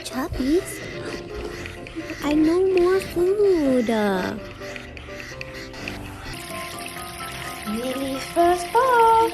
Chubbies, I know more food. Lily's first ball.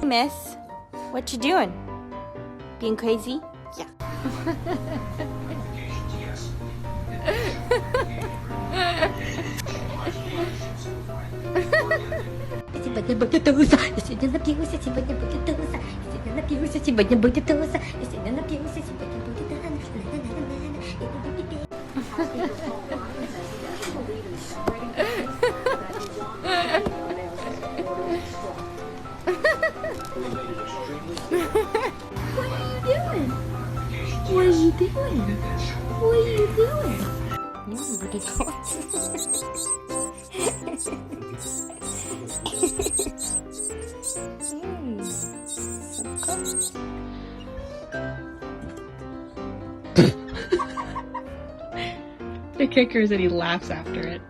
Miss, what you doing? Being crazy? Yeah. What are you doing? What are you doing? You're pretty cool. The kicker is that he laughs after it.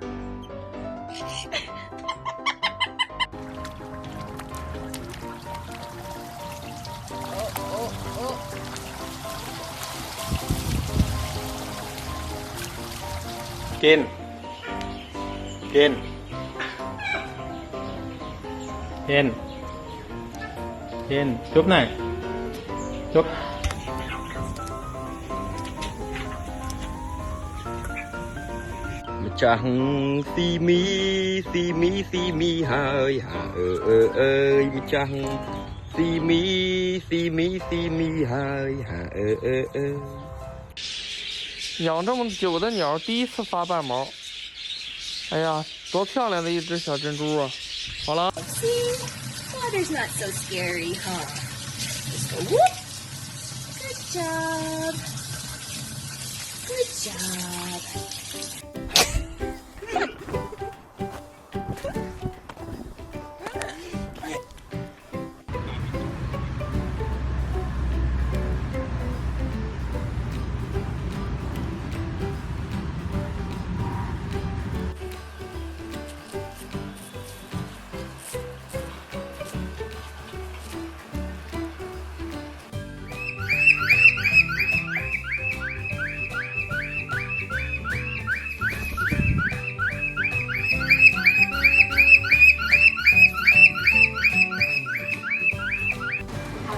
Kiên. Kiên. Kiên. Kiên, chúc này. Chúc. Chẳng si mi hơi hà ơi chẳng si mi hơi hà ơi。养这么久的鸟，第一次发半毛。哎呀，多漂亮的一只小珍珠啊！好了。See, water's not so scary, huh? Just go whoop. Good job. Good job.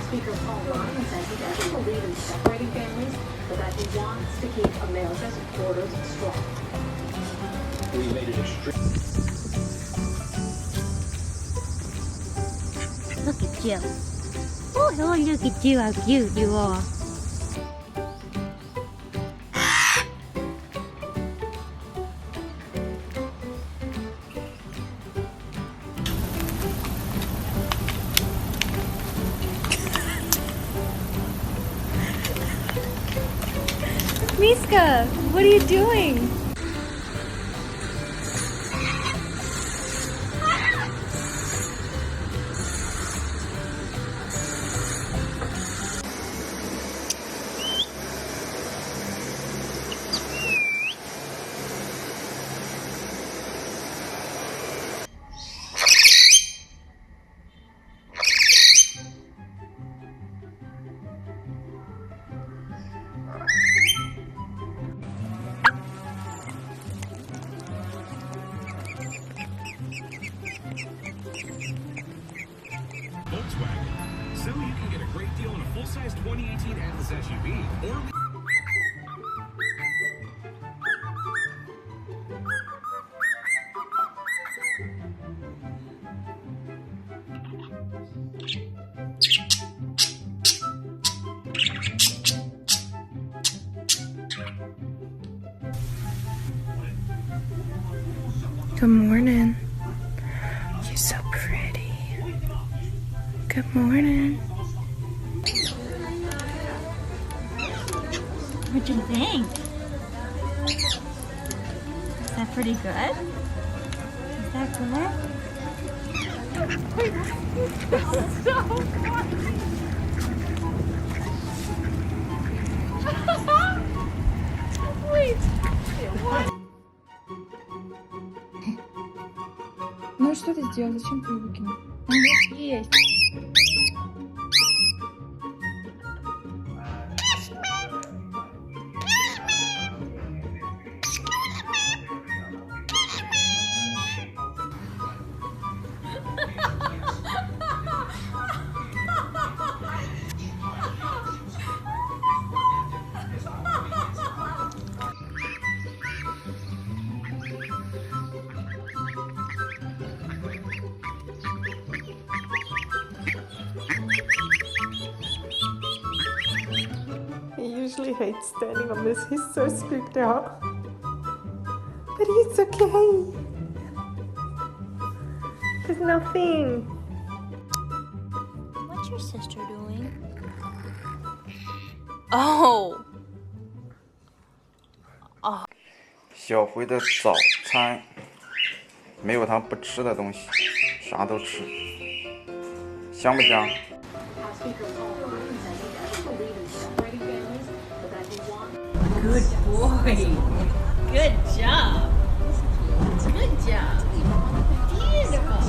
Speakers online says he doesn't believe in separating families, but that he wants to keep America's borders strong. We made it extreme. Look at you. Oh, look at you, how cute you are. Miska, what are you doing? So you can get a great deal on a full-size 2018 Atlas SUV or Good morning. You're so pretty. Good morning. What do you think? Is that pretty good? Is that good? Ну и что ты сделал? Зачем ты его выкинул? Он есть. He usually hates standing on this. He's so spooked out. But it's okay. There's nothing. What's your sister doing? Oh. 小辉的早餐没有他不吃的东西，啥都吃，香不香？ Good boy. Good job. Good job. Beautiful.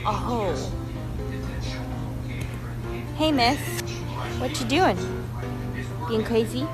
Oh. Hey, miss. What you doing? Being crazy?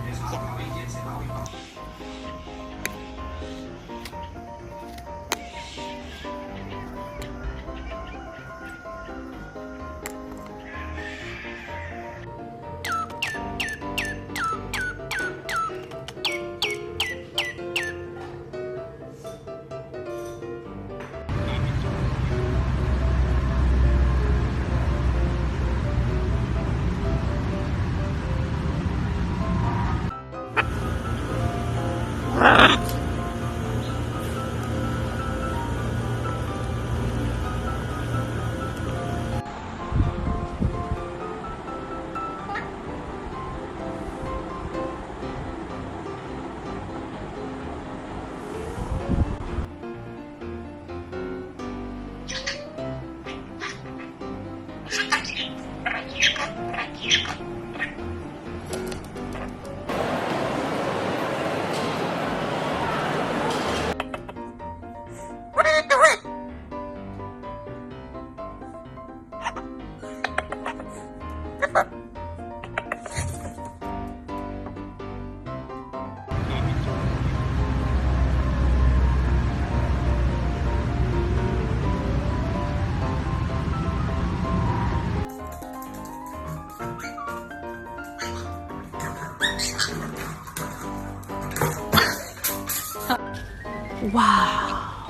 Wow!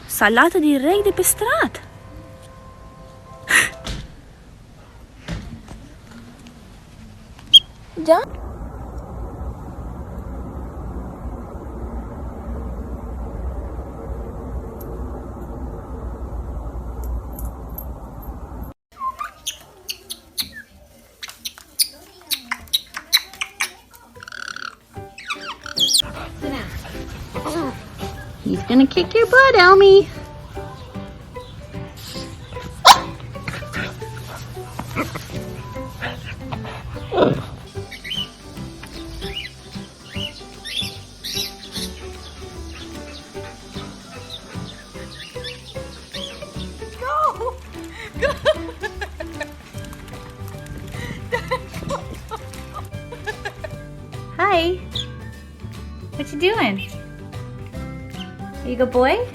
Salata direct de pe strat! Da? He's gonna kick your butt, Elmy. Hi. What you doing? Are you a good boy?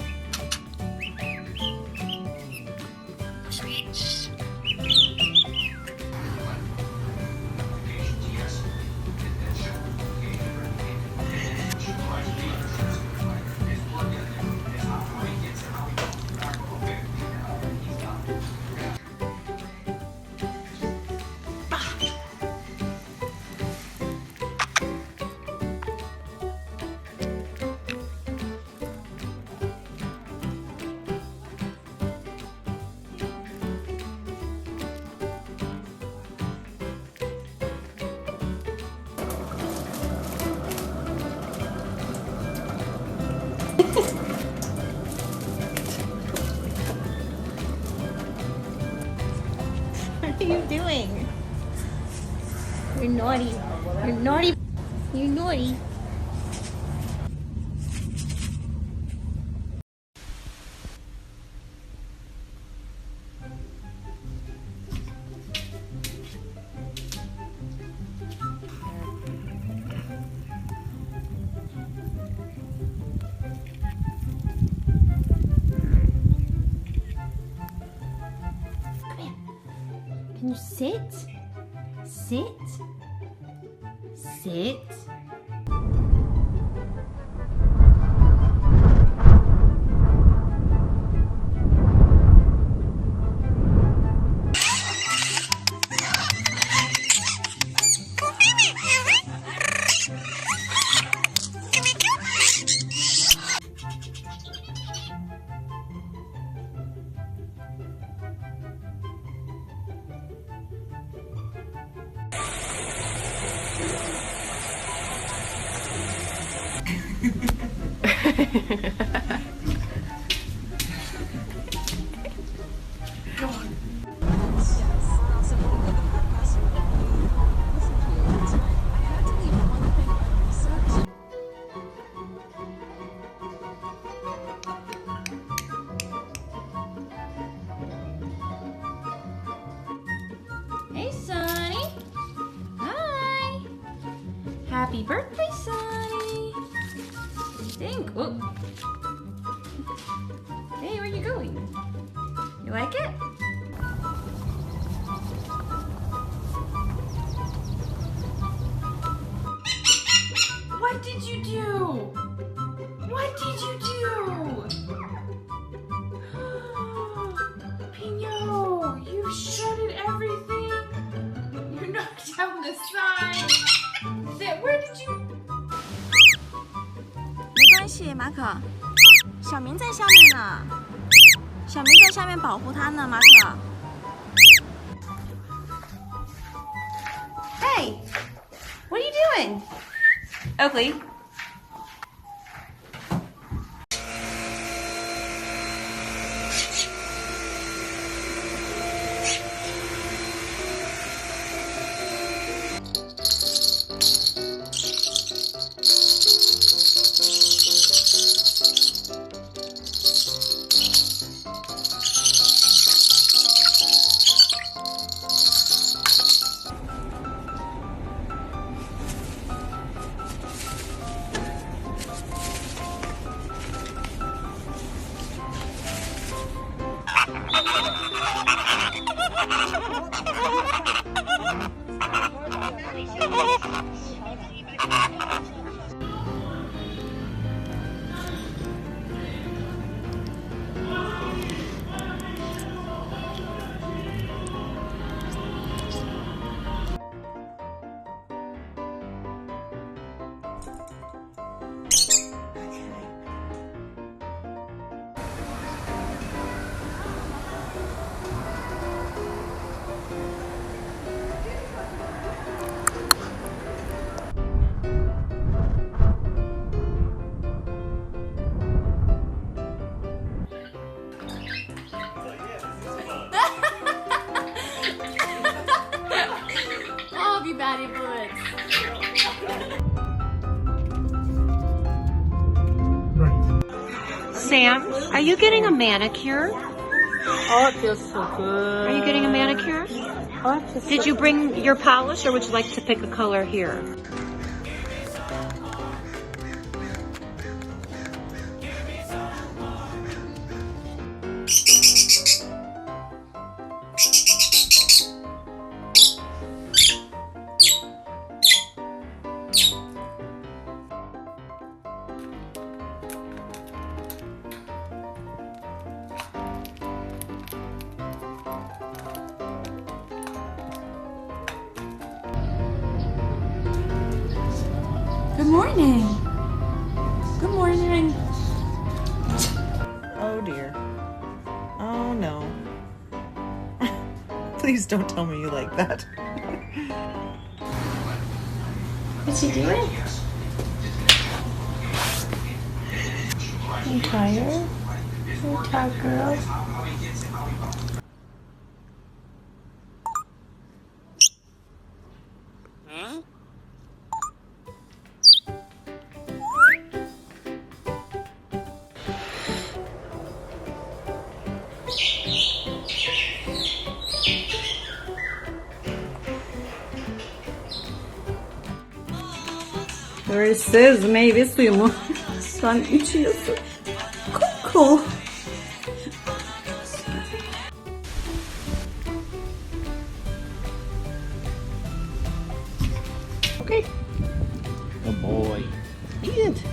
are you doing? You're naughty. You're naughty. You're naughty. Can you sit? Sit? Sit? Hey, Sonny. Hi. Happy birthday, Sonny. What do you think? Oh. Hey, where are you going? You like it? What did you do? What did you do? Pino, you shredded everything. You knocked down the sign. Where did you? 没关系，马可，小明在下面呢，小明在下面保护他呢，马可。Hey, what are you doing? Oakley. Sam, are you getting a manicure? Oh, it feels so good. Are you getting a manicure? Oh, it feels Did you bring your polish, or would you like to pick a color here? Good morning. Good morning. Oh dear. Oh no. Please don't tell me you like that. What's he doing? You tired? You tired, girl? Versus meyve suyu mu? Sen içiyorsun. Koko. Okay. Good boy. Eat it. "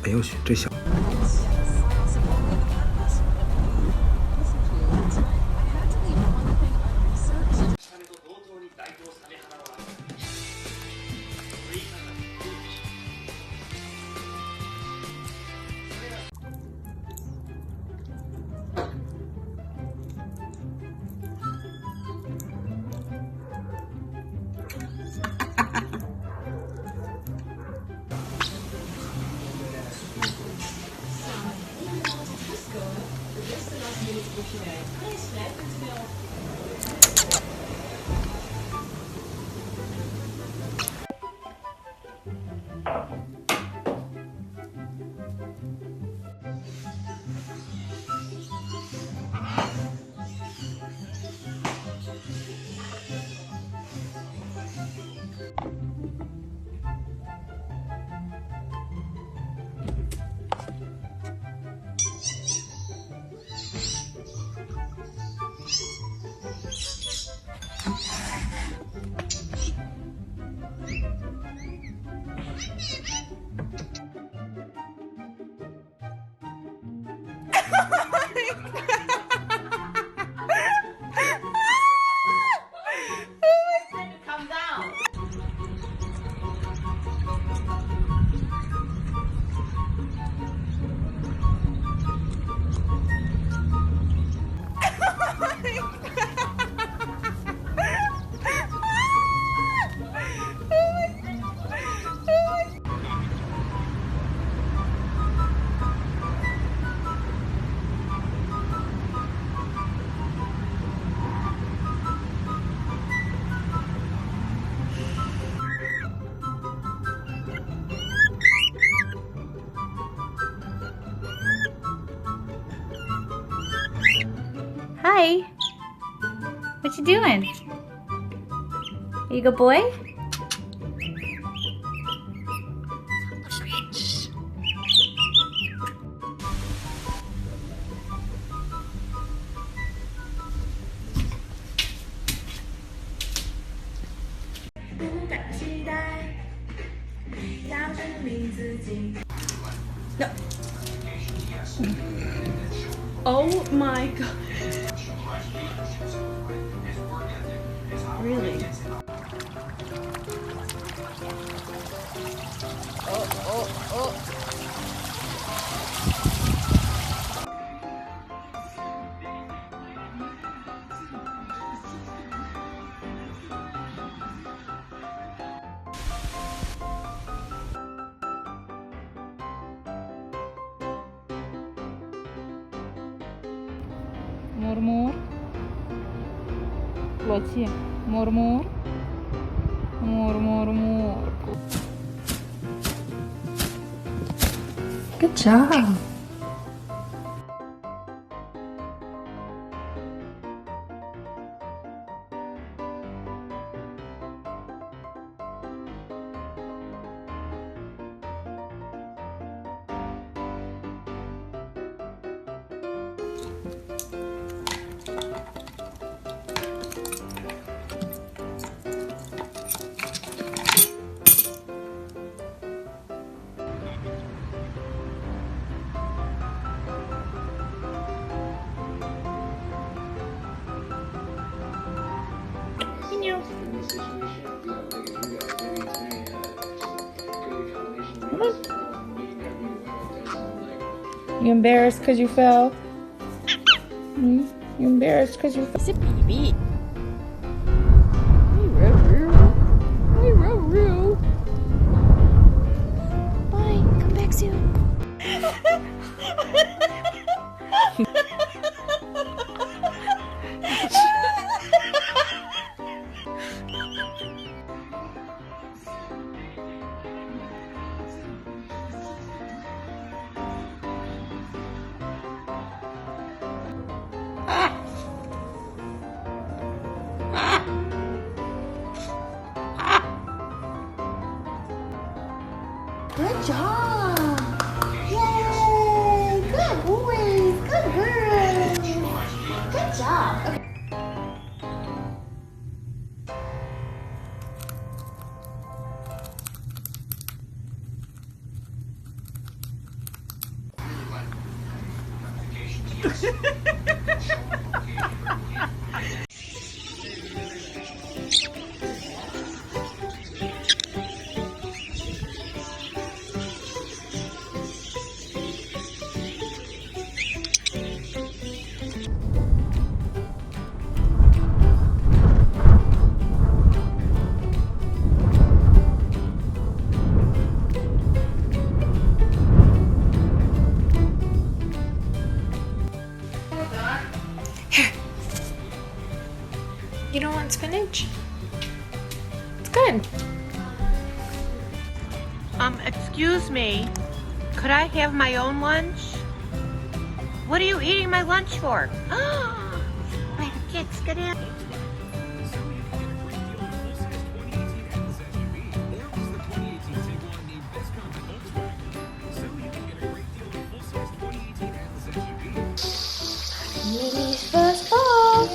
哎呦我去，这小。Come down. Hi. What you doing? Are you a good boy? No. Oh my god. Really? Oh. Murmur. Плотье. Murmur. Murmur. Good job. You embarrassed because you fell? You embarrassed because you fell? It's a baby. Hey, Roo-Roo. Hey, Roo-Roo. Bye. Come back soon. Good job! Yay! Good boys! Good girls! Good job! Okay. You don't want spinach? It's good. Excuse me. Could I have my own lunch? What are you eating my lunch for? My kids, get in. So you can get a great deal on a full-size 2018 Atlas SUV, or use the 2018 Tiguan named Best Comp at Volkswagen. So you can get a great deal on a full-size 2018 Atlas SUV. Lily's first ball!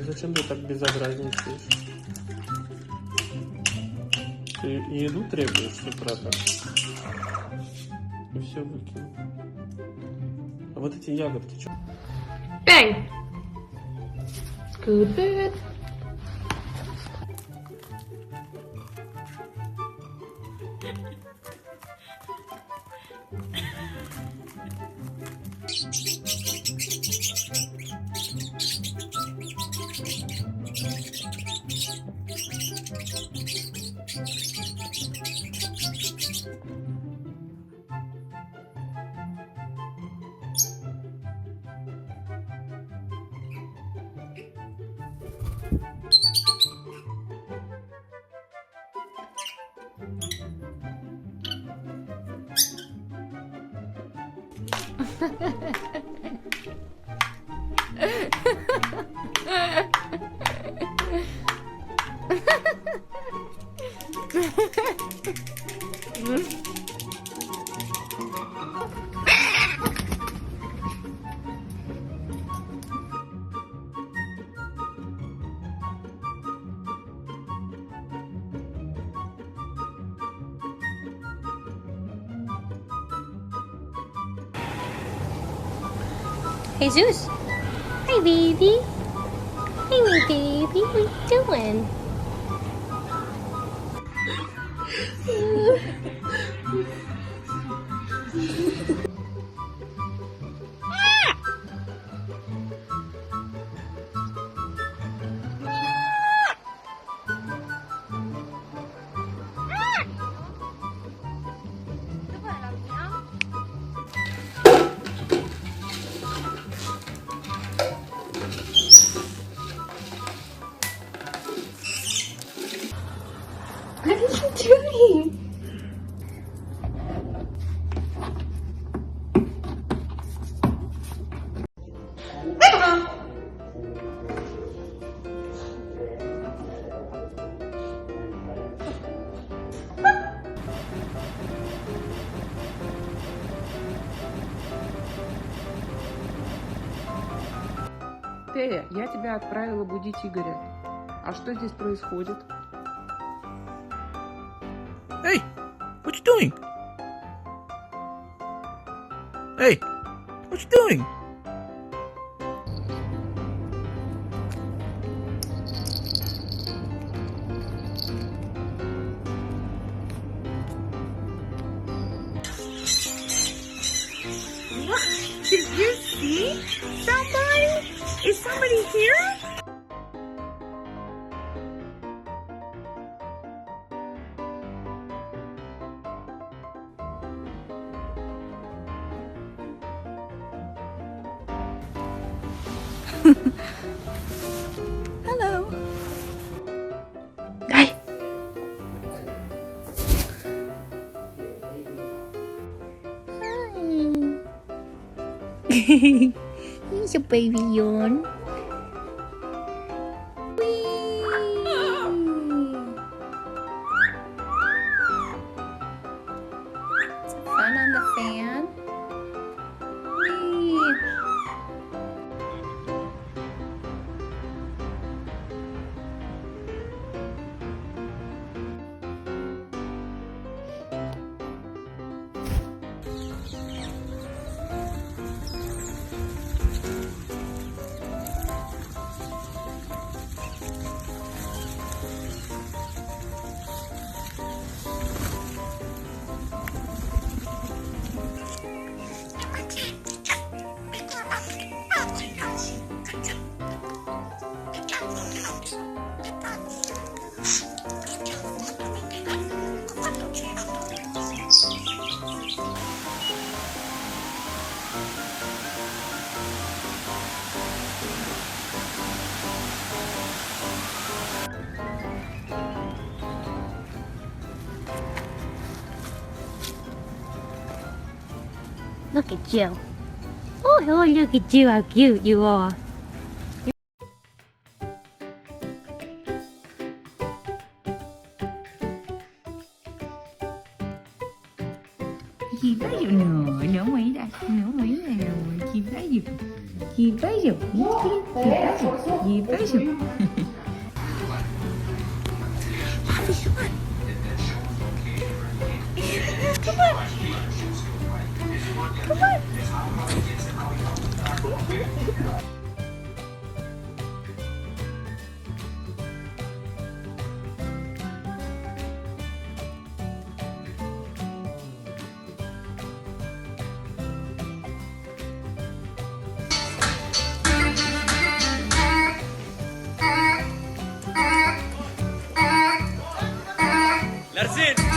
Зачем ты так безобразничаешь? Ты еду требуешь с утра-то? И все выкинул. А вот эти ягодки что? Bang! Good bird. Jesus. Hi, baby. Hey, my baby. What you doing? What are you doing? я тебя отправила будить Игоря. А что здесь происходит? Hey, what you doing? Hey, what you doing? Look, did you see somebody? Is somebody here? Hello. Hey. He's a baby yawn. Fun on the fan. Whee. Look at you. Oh, look at you, how cute you are. Chị bấy giờ nửa mấy đây, nửa mấy này rồi, chị bấy giờ. Chị bấy giờ, chị bấy giờ. Larsen!